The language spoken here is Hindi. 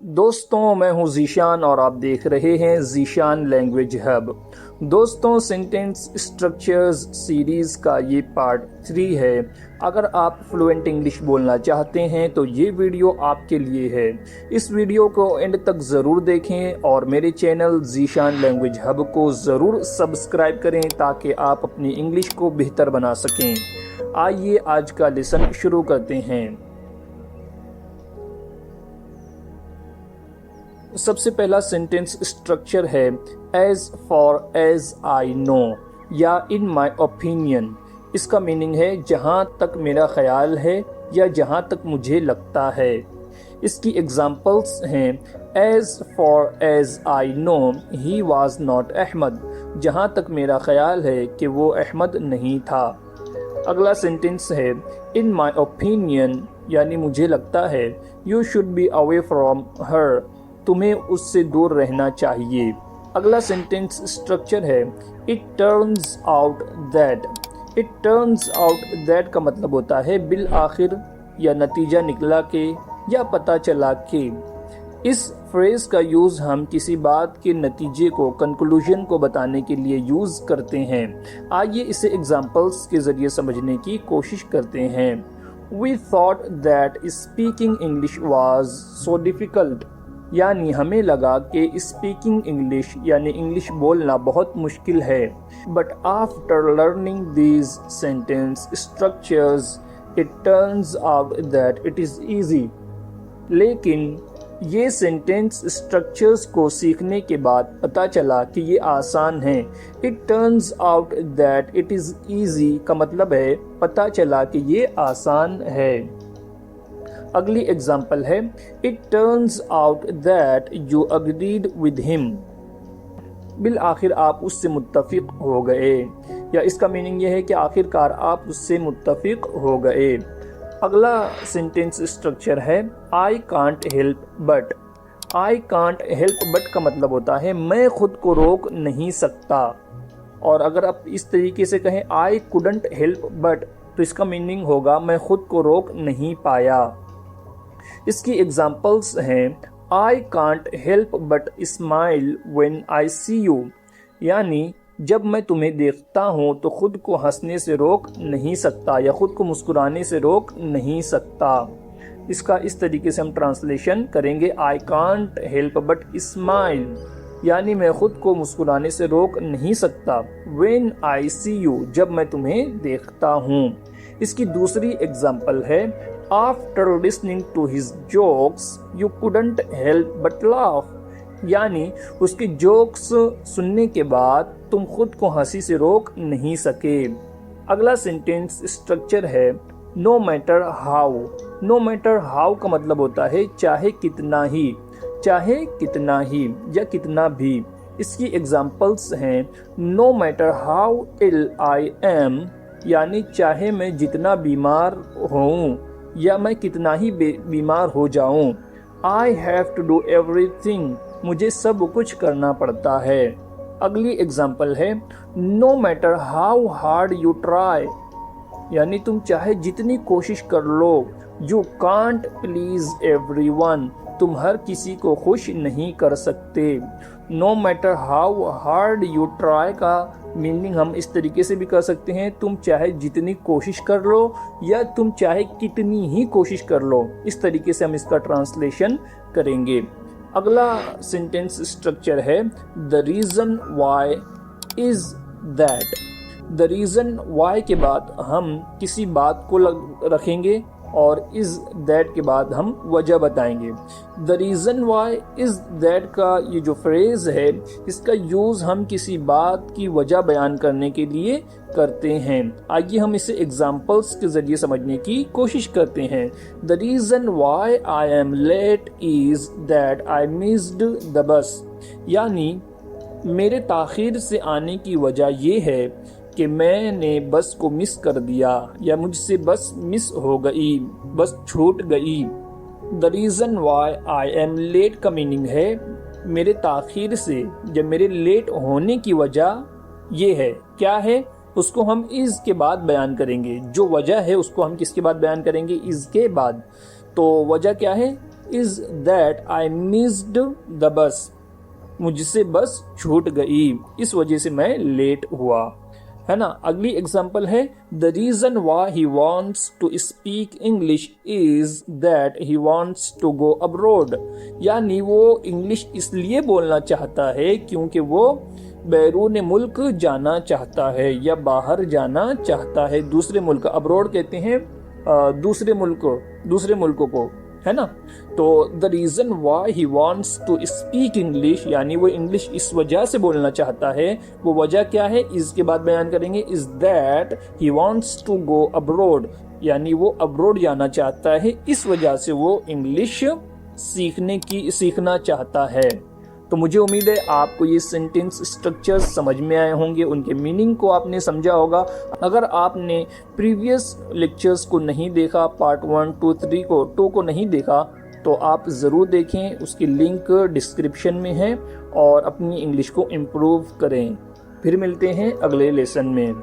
दोस्तों, मैं हूं जीशान और आप देख रहे हैं जीशान लैंग्वेज हब। दोस्तों, सेंटेंस स्ट्रक्चर्स सीरीज़ का ये पार्ट 3 है। अगर आप फ्लुएंट इंग्लिश बोलना चाहते हैं तो ये वीडियो आपके लिए है। इस वीडियो को एंड तक ज़रूर देखें और मेरे चैनल जीशान लैंग्वेज हब को ज़रूर सब्सक्राइब करें ताकि आप अपनी इंग्लिश को बेहतर बना सकें। आइए आज का लेसन शुरू करते हैं। सबसे पहला सेंटेंस स्ट्रक्चर है as far as I know या इन माई ओपिनियन। इसका मीनिंग है जहाँ तक मेरा ख्याल है या जहाँ तक मुझे लगता है। इसकी एग्जाम्पल्स हैं as far as I know he was not Ahmed. जहाँ तक मेरा ख्याल है कि वो अहमद नहीं था। अगला सेंटेंस है इन माई ओपिनियन यानी मुझे लगता है you should be away from her. तुम्हें उससे दूर रहना चाहिए। अगला सेंटेंस स्ट्रक्चर है it turns out that. It turns out that का मतलब होता है बिल आखिर या नतीजा निकला के या पता चला के। इस फ्रेज का यूज़ हम किसी बात के नतीजे को कंक्लूजन को बताने के लिए यूज़ करते हैं। आइए इसे एग्जाम्पल्स के ज़रिए समझने की कोशिश करते हैं। We thought that speaking English was so difficult. यानी हमें लगा कि स्पीकिंग इंग्लिश यानी इंग्लिश बोलना बहुत मुश्किल है। But after learning these sentence structures it turns out that it is easy. लेकिन ये सेंटेंस स्ट्रक्चर्स को सीखने के बाद पता चला कि ये आसान है। It turns out that it is easy का मतलब है पता चला कि ये आसान है। अगली एग्जाम्पल है it turns out that you agreed with him. Bill आखिर आप उससे मुत्तफिक हो गए, या इसका मीनिंग यह है कि आखिरकार आप उससे मुत्तफिक हो गए। अगला सेंटेंस स्ट्रक्चर है I can't help but. I can't help but का मतलब होता है मैं खुद को रोक नहीं सकता। और अगर आप इस तरीके से कहें आई कुडंट हेल्प बट तो इसका मीनिंग होगा मैं खुद को रोक नहीं पाया। इसकी एग्जाम्पल्स हैं I can't help but smile when I C you. यानी जब मैं तुम्हें देखता हूँ तो खुद को हंसने से रोक नहीं सकता या खुद को मुस्कुराने से रोक नहीं सकता। इसका इस तरीके से हम ट्रांसलेशन करेंगे I can't help but smile यानी मैं खुद को मुस्कुराने से रोक नहीं सकता। व्हेन आई सी यू जब मैं तुम्हें देखता हूँ। इसकी दूसरी एग्जाम्पल है after listening to his jokes you couldn't help but laugh. यानी उसके जोक्स सुनने के बाद तुम खुद को हंसी से रोक नहीं सके। अगला सेंटेंस स्ट्रक्चर है no matter how. No matter how का मतलब होता है चाहे कितना ही या कितना भी। इसकी एग्जाम्पल्स हैं no matter how ill I am यानी चाहे मैं जितना बीमार हूँ या मैं कितना ही बीमार हो जाऊं। I have to do everything मुझे सब कुछ करना पड़ता है। अगली एग्जाम्पल है no matter how hard you try. यानी तुम चाहे जितनी कोशिश कर लो। यू कांट प्लीज एवरीवन तुम हर किसी को खुश नहीं कर सकते। No matter how hard you try का मीनिंग हम इस तरीके से भी कर सकते हैं तुम चाहे जितनी कोशिश कर लो या तुम चाहे कितनी ही कोशिश कर लो। इस तरीके से हम इसका ट्रांसलेशन करेंगे। अगला सेंटेंस स्ट्रक्चर है the reason Y is that. The reason Y के बाद हम किसी बात को रखेंगे और इज़ दैट के बाद हम वजह बताएंगे। The reason Y is that का ये जो फ्रेज़ है इसका यूज़ हम किसी बात की वजह बयान करने के लिए करते हैं। आइए हम इसे एग्जाम्पल्स के ज़रिए समझने की कोशिश करते हैं। The reason why I am late is that I missed the bus. यानी मेरे ताख़ीर से आने की वजह ये है कि मैंने बस को मिस कर दिया या मुझसे बस मिस हो गई, बस छूट गई। The reason why I am late का मीनिंग है मेरे ताख़ीर से या मेरे लेट होने की वजह ये है। क्या है उसको हम इज़ के बाद बयान करेंगे। जो वजह है उसको हम किसके बाद बयान करेंगे? इज़ के बाद। तो वजह क्या है? Is that I missed the बस, मुझसे बस छूट गई, इस वजह से मैं लेट हुआ, है ना। अगली एग्जाम्पल है the reason why he wants to speak English is that he wants to go abroad, यानी वो इंग्लिश इसलिए बोलना चाहता है क्योंकि वो बैरून मुल्क जाना चाहता है या बाहर जाना चाहता है, दूसरे मुल्क, अब्रोड कहते हैं दूसरे मुल्कों को, है ना। तो the reason why he wants to speak English, यानी वो इंग्लिश इस वजह से बोलना चाहता है, वो वजह क्या है इसके बाद बयान करेंगे, is that he wants to go abroad, यानी वो अब्रोड जाना चाहता है, इस वजह से वो इंग्लिश सीखना चाहता है। तो मुझे उम्मीद है आपको ये सेंटेंस स्ट्रक्चर्स समझ में आए होंगे, उनके मीनिंग को आपने समझा होगा। अगर आपने प्रीवियस लेक्चर्स को नहीं देखा, पार्ट 1, 2, 3 को 2 को नहीं देखा, तो आप ज़रूर देखें, उसकी लिंक डिस्क्रिप्शन में है, और अपनी इंग्लिश को इम्प्रूव करें। फिर मिलते हैं अगले लेसन में।